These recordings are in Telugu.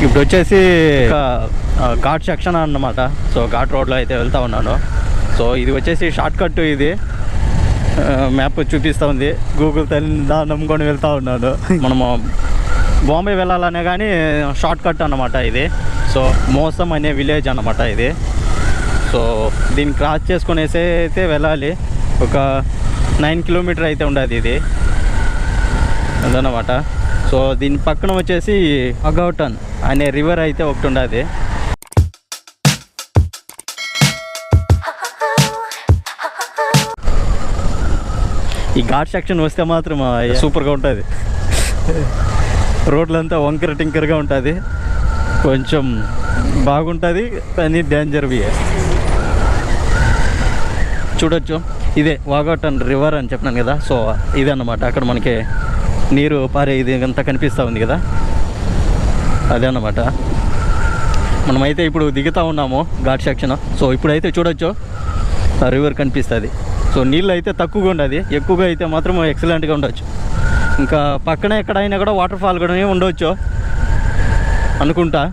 ఇప్పుడు వచ్చేసి ఘాట్ సెక్షన్ అన్నమాట. సో ఘాట్ రోడ్లో అయితే వెళ్తూ ఉన్నాను. సో ఇది వచ్చేసి షార్ట్ కట్. ఇది మ్యాప్ చూపిస్తూ ఉంది. గూగుల్ తల్లి నమ్ముకొని వెళ్తూ ఉన్నాను. మనము బాంబే వెళ్ళాలనే కానీ షార్ట్ కట్ అన్నమాట ఇది. సో మోసం అనే విలేజ్ అన్నమాట ఇది. సో దీన్ని క్రాస్ చేసుకునేసి అయితే వెళ్ళాలి. ఒక 9 కిలోమీటర్ అయితే ఉండదు ఇది అదన్నమాట. సో దీని పక్కన వచ్చేసి అగౌటన్ అనే రివర్ అయితే ఒకటి ఉండదు. ఈ ఘాట్ సెక్షన్ వస్తే మాత్రం సూపర్గా ఉంటుంది. రోడ్లంతా వంకర టింకర్గా ఉంటుంది. కొంచెం బాగుంటుంది కానీ డేంజర్వి. చూడొచ్చు ఇదే వాగౌటన్ రివర్ అని చెప్పినాను కదా. సో ఇదే అన్నమాట. అక్కడ మనకి నీరు పారే ఇది అంతా కనిపిస్తూ ఉంది కదా, అదే అన్నమాట. మనమైతే ఇప్పుడు దిగుతూ ఉన్నాము ఘాట్ సెక్షన్. సో ఇప్పుడైతే చూడొచ్చు ఆ రివర్ కనిపిస్తుంది. సో నీళ్ళు అయితే తక్కువగా ఉండదు, ఎక్కువగా అయితే మాత్రం ఎక్సలెంట్గా ఉండొచ్చు. ఇంకా పక్కన ఎక్కడైనా కూడా వాటర్ ఫాల్ కూడా ఉండవచ్చు అనుకుంటా.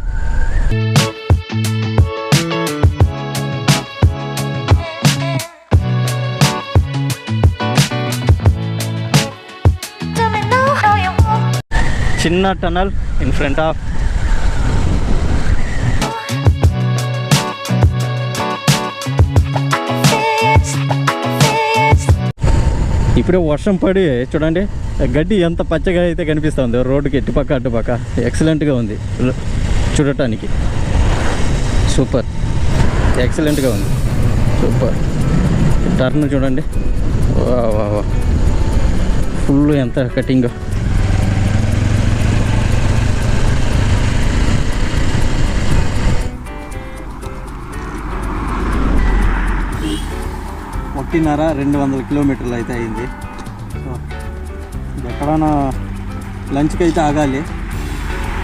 చిన్న టనల్ ఇన్ ఫ్రంట్ ఆఫ్. ఇప్పుడే వర్షం పడి చూడండి గడ్డి ఎంత పచ్చగా అయితే కనిపిస్తుంది రోడ్డుకి ఇటుపక్క అటుపక్క. ఎక్సలెంట్గా ఉంది చూడటానికి. సూపర్ ఎక్సలెంట్గా ఉంది. సూపర్. టర్న్ చూడండి, ఫుల్ ఎంత కటింగ్. ఒకటిన్నర 200 కిలోమీటర్లు అయితే అయింది. సో ఎక్కడైనా లంచ్కి అయితే ఆగాలి.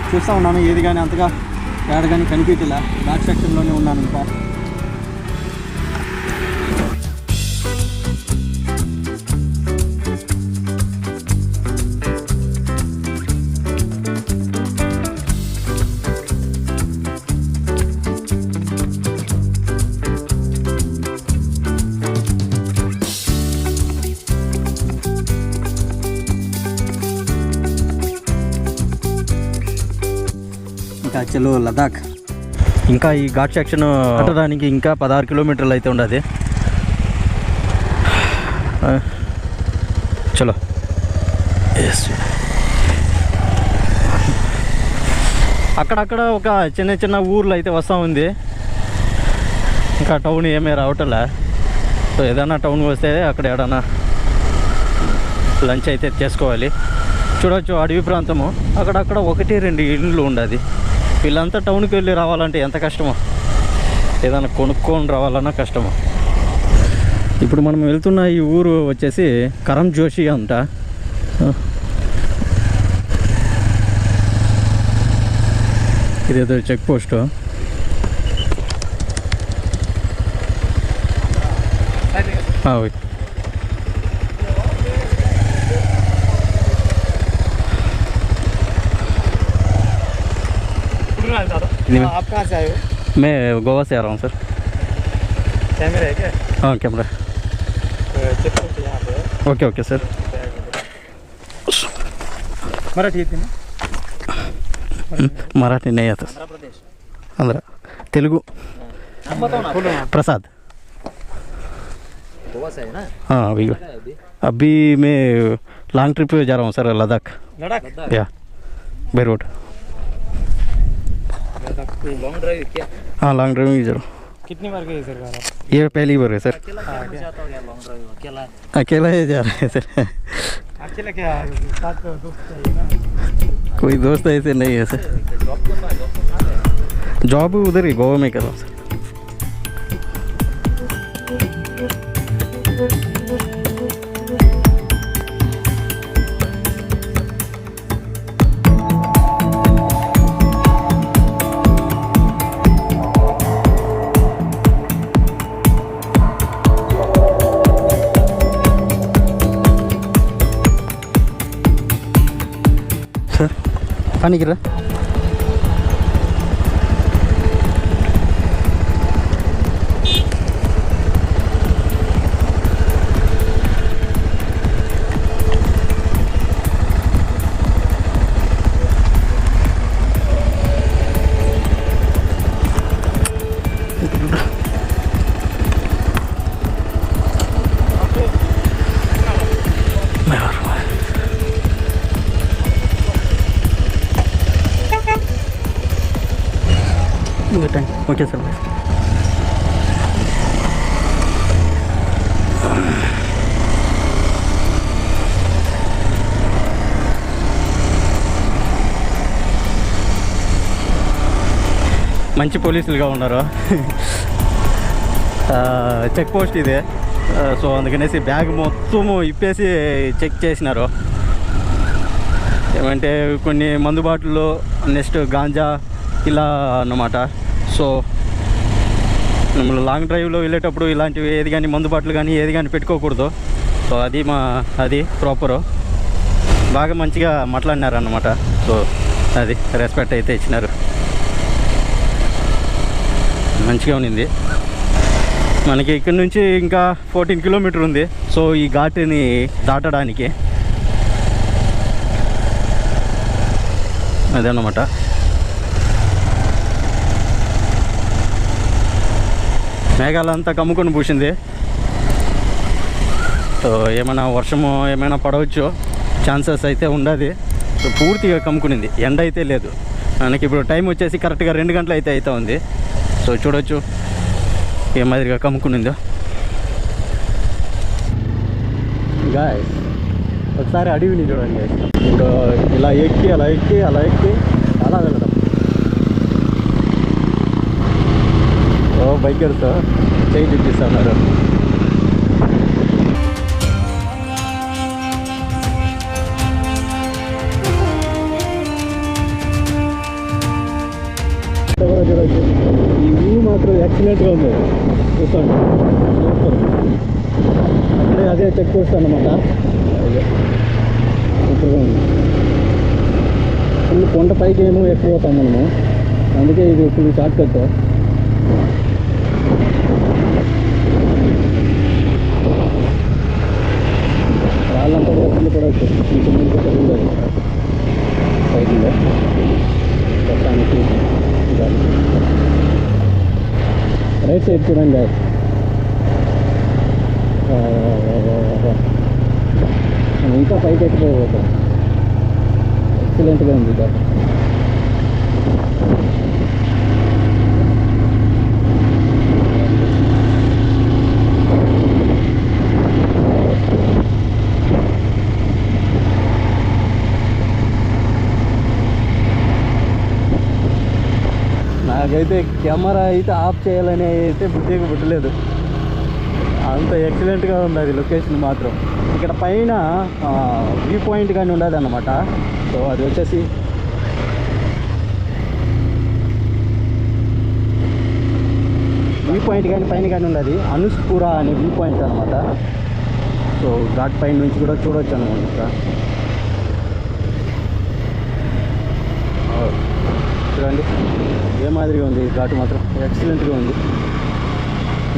చూస్తూ ఉన్నాను ఏది కానీ అంతగా ఏడ కానీ కనిపించలే. ఘాట్ సెక్షన్లోనే ఉన్నాను ఇంకా. చలో లదాఖ్. ఇంకా ఈ ఘాట్ సెక్షన్ కట్టడానికి ఇంకా 16 కిలోమీటర్లు అయితే ఉండదు. చలో అక్కడక్కడ ఒక చిన్న చిన్న ఊర్లు అయితే వస్తూ ఉంది. ఇంకా టౌన్ ఏమీ రావటంలే. సో ఏదైనా టౌన్ వస్తే అక్కడ ఏదైనా లంచ్ అయితే చేసుకోవాలి. చూడవచ్చు అడవి ప్రాంతము. అక్కడక్కడ 1-2 ఇళ్ళు ఉండదు. వీళ్ళంతా టౌన్కి వెళ్ళి రావాలంటే ఎంత కష్టమో, ఏదైనా కొనుక్కొని రావాలన్నా కష్టమో. ఇప్పుడు మనం వెళ్తున్న ఈ ఊరు వచ్చేసి కరం జోషి అంట. ఇదేదో చెక్ పోస్టు. आप कहाँ से आए हो? मैं गोवा से आ रहा हूँ सर. कैमरा है क्या? हाँ कैमरा. यहाँ पे. Okay okay sir. मराठी येते ना? मराठी नहीं आता. आंध्र प्रदेश. आंध्र. तेलुगु. प्रसाद. गोवा से है ना? हाँ अभी मैं लॉन्ग ट्रिप पे जा रहा हूँ सर लद्दाख. लद्दाख? या बाय रोड. लॉन्ग ड्राइव क्या? हाँ लॉन्ग ड्राइविंग जरूर. कितनी बार गए सर आप? ये पहली बार है सर. अकेला ही जा रहे हैं सर. अकेला क्या? साथ में दोस्त चाहिए ना. कोई दोस्त ऐसे नहीं है सर. जॉब उधर ही गोवा में कर रहा हूँ सर. पानी गिरा ఓకే సార్. మంచి పోలీసులుగా ఉన్నారు. చెక్ పోస్ట్ ఇదే, సో అందుకనేసి బ్యాగ్ మొత్తము ఇప్పేసి చెక్ చేసినారు. ఏమంటే కొన్ని మందు బాటిల్లో, నెక్స్ట్ గాంజా ఇలా అన్నమాట. సో మనం లాంగ్ డ్రైవ్లో వెళ్ళేటప్పుడు ఇలాంటివి ఏది కానీ మందు బాటిల్ కానీ ఏది కానీ పెట్టుకోకూడదు. సో అది ప్రాపరు బాగా మంచిగా మాట్లాడినారు అన్నమాట. సో అది రెస్పెక్ట్ అయితే ఇచ్చినారు, మంచిగా ఉన్నింది. మనకి ఇక్కడ నుంచి ఇంకా 14 కిలోమీటర్ ఉంది. సో ఈ ఘాటుని దాటడానికి అదన్నమాట. మేఘాలంతా కమ్ముకొని పూసింది. సో ఏమైనా వర్షము ఏమైనా పడవచ్చు, ఛాన్సెస్ అయితే ఉండదు. సో పూర్తిగా కమ్ముకునింది, ఎండ అయితే లేదు. మనకి ఇప్పుడు టైం వచ్చేసి కరెక్ట్గా 2 గంటలు అయితే ఉంది. సో చూడవచ్చు ఏ మాదిరిగా కమ్ముకునిందో. గాయస్ ఒకసారి అడవిని చూడండి. ఇప్పుడు ఇలా ఎక్కి అలా వెళ్ళడం. బైకర్స్ చేయి చూపిస్తున్నారు. చూడవచ్చు, ఈ వ్యూ మాత్రం ఎక్సలెంట్గా ఉంది. చూస్తాను సూపర్. అదే చెక్ పోస్ట్ అన్నమాట. సూపర్గా ఉంది. ఫుల్ కొండ పైకి ఏమో ఎక్కువ పోతాం మనము, అందుకే ఇది ఫుల్ షార్ట్ కట్. వాళ్ళంతా కూడా పడవచ్చు. ఇంక ముందు ఉండదు సైడ్లో ప్రస్తుతానికి. రైట్ సైడ్ చూడండి. మనం ఇంకా పైకి ఎక్కిపోతాం. ఎక్సలెంట్గా ఉంది ఘాట్. నాకైతే కెమెరా అయితే ఆఫ్ చేయాలని అయితే బుద్ధిగా పుట్టలేదు. అంత ఎక్సలెంట్గా ఉంది అది లొకేషన్ మాత్రం. ఇక్కడ పైన వ్యూ పాయింట్ కానీ ఉండదు అన్నమాట. సో అది వచ్చేసి వ్యూ పాయింట్ కానీ పైన కానీ ఉండదు. అనుస్పురా అనే వ్యూ పాయింట్ అనమాట. సో ఘాట్ పైన నుంచి కూడా చూడవచ్చు అనమాట. చూడండి ఏ మాదిరిగా ఉంది ఘాటు మాత్రం ఎక్సలెంట్గా ఉంది.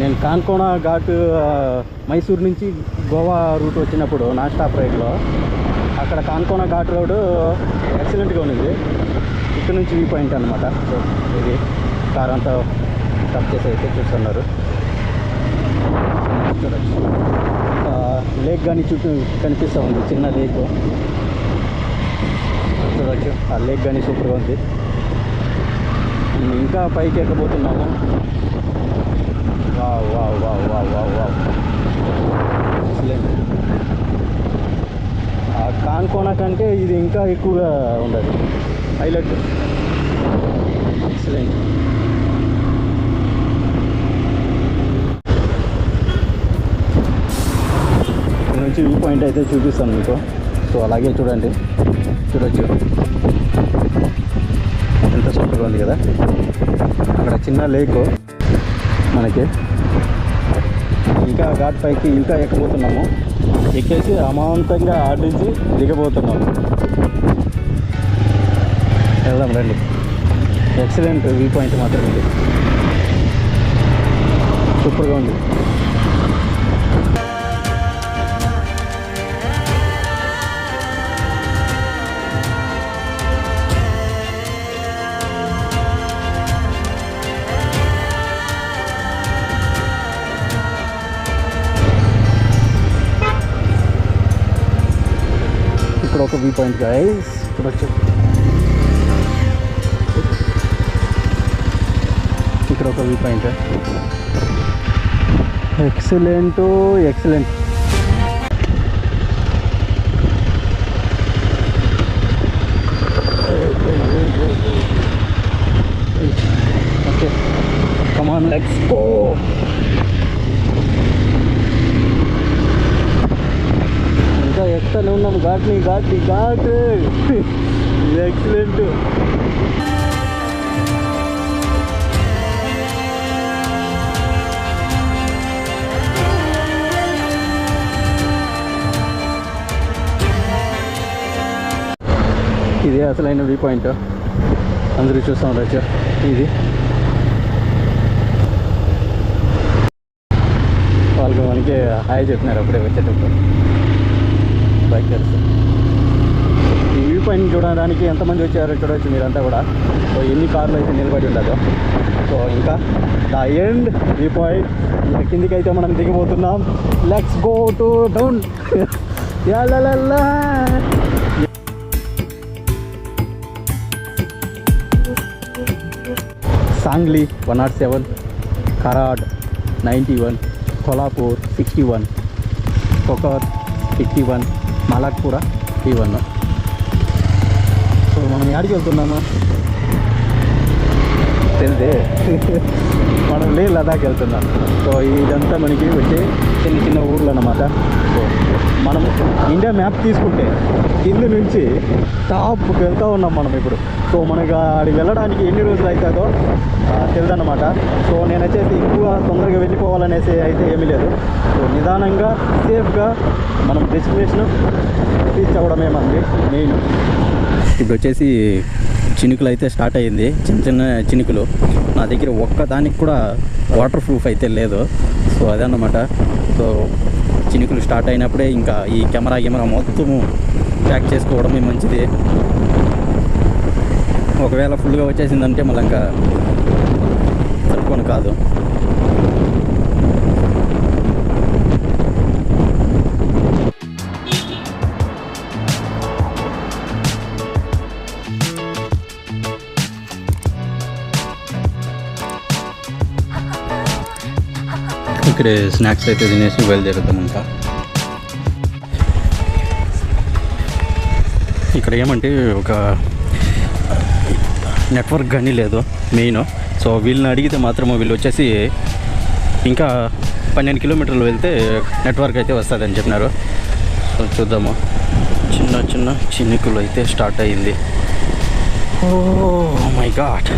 నేను కాన్కోనా ఘాట్ మైసూర్ నుంచి గోవా రూట్ వచ్చినప్పుడు నాన్ స్టాప్ రైడ్లో అక్కడ కాన్కోనా ఘాట్ రోడ్ ఎక్సలెంట్గా ఉంది. ఇక్కడ నుంచి వ్యూ పాయింట్ అనమాట. సో ఇది కార్ అంతా స్టాప్ చేసి అయితే చూస్తున్నారు. చూడచ్చు లేక్ కానీ చుట్టూ కనిపిస్తూ ఉంది, చిన్న లేక్. చూడవచ్చు ఆ లేక్ కానీ సూపర్గా ఉంది. ఇంకా పైకి ఎక్కబోతున్నాము. Wow wow wow wow wow wow excellent. ఆ కాన్కోనా కంటే ఇది ఇంకా ఎక్కువగా ఉండదు, హైలైట్. ఎక్సలెంట్. ఇక్కడ నుంచి వ్యూ పాయింట్ అయితే చూపిస్తాను మీకు. సో అలాగే చూడండి, చూడొచ్చు ఎంత సూపర్గా ఉంది కదా. అక్కడ చిన్న లేక్ మనకి. ఇంకా ఘాట్ పైకి ఇంకా ఎక్కబోతున్నాము. ఎక్కేసి అమాంతంగా ఆడించి దిగబోతున్నాము. వెళ్దాం రండి. ఎక్సలెంట్ వ్యూ పాయింట్ మాత్రం ఇది, సూపర్గా ఉంది. ఇక్కడ ఒక వ్యూ పాయింట్ గైస్, ఇక్కడ వచ్చి ఒక view point. Excellent. Okay, come on, let's go. ఇంకా ఎక్కుతూనే ఉన్నాం ఘాట్. ఎక్సలెంట్. ఇదే అసలైన వ్యూ పాయింట్. అందరూ చూస్తూ ఉండొచ్చు. ఇది వాళ్ళకి మనకి హాయ్ చెప్పినారు అప్పుడే వచ్చేటప్పుడు బైకర్స్. ఈ వ్యూ పాయింట్ చూడడానికి ఎంతమంది వచ్చారో చూడవచ్చు మీరంతా కూడా. సో ఎన్ని కార్లు అయితే నిలబడి ఉండదు. సో ఇంకా ద ఎండ్ వ్యూ పాయింట్. ఇంకా కిందికి అయితే మనం దిగిపోతున్నాం. Let's go to down. యాలలల్లా. सांगली 107, कराड 91, कोल्हापुर 61, कोकर 51, मालाडपुरा 51. సో మనం ఎక్కడికి వెళ్తున్నాము తెలిదే. మనం లే లదాఖ్ వెళ్తున్నాం. సో ఇదంతా మనకి వచ్చే చిన్న ఊర్లు అన్నమాట. సో మనం ఇండియా మ్యాప్ తీసుకుంటే కింద నుంచి టాప్కి వెళ్తూ ఉన్నాం మనం ఇప్పుడు. సో మనకి అక్కడికి వెళ్ళడానికి ఎన్ని రోజులు అవుతుందో తెలియదన్నమాట. సో నేను వచ్చేసి ఎక్కువ తొందరగా వెళ్ళిపోవాలనేసి అయితే ఏమీ లేదు. సో నిదానంగా సేఫ్గా మనం డెస్టినేషన్ రీచ్ అవ్వడమే మనకి మెయిన్. ఇప్పుడు వచ్చేసి చినుకులు అయితే స్టార్ట్ అయ్యింది. చిన్న చినుకులు. నా దగ్గర ఒక్కదానికి కూడా వాటర్ ప్రూఫ్ అయితే లేదు. సో అదన్నమాట. సో చినుకులు స్టార్ట్ అయినప్పుడే ఇంకా ఈ కెమెరా మొత్తము ప్యాక్ చేసుకోవడమే మంచిది. ఒకవేళ ఫుల్గా వచ్చేసిందంటే మళ్ళీ ఇంకా సరిపోను కాదు. ఇక్కడ స్నాక్స్ అయితే తినేసి బయలుదేరుతాం. ఇంకా ఇక్కడ ఏమంటే ఒక నెట్వర్క్ కానీ లేదు మెయిన్. సో వీళ్ళని అడిగితే మాత్రమే వీళ్ళు వచ్చేసి ఇంకా 12 కిలోమీటర్లు వెళ్తే నెట్వర్క్ అయితే వస్తుందని చెప్పినారు. సో చూద్దాము. చిన్న చినుకులు అయితే స్టార్ట్ అయ్యింది. Oh my God.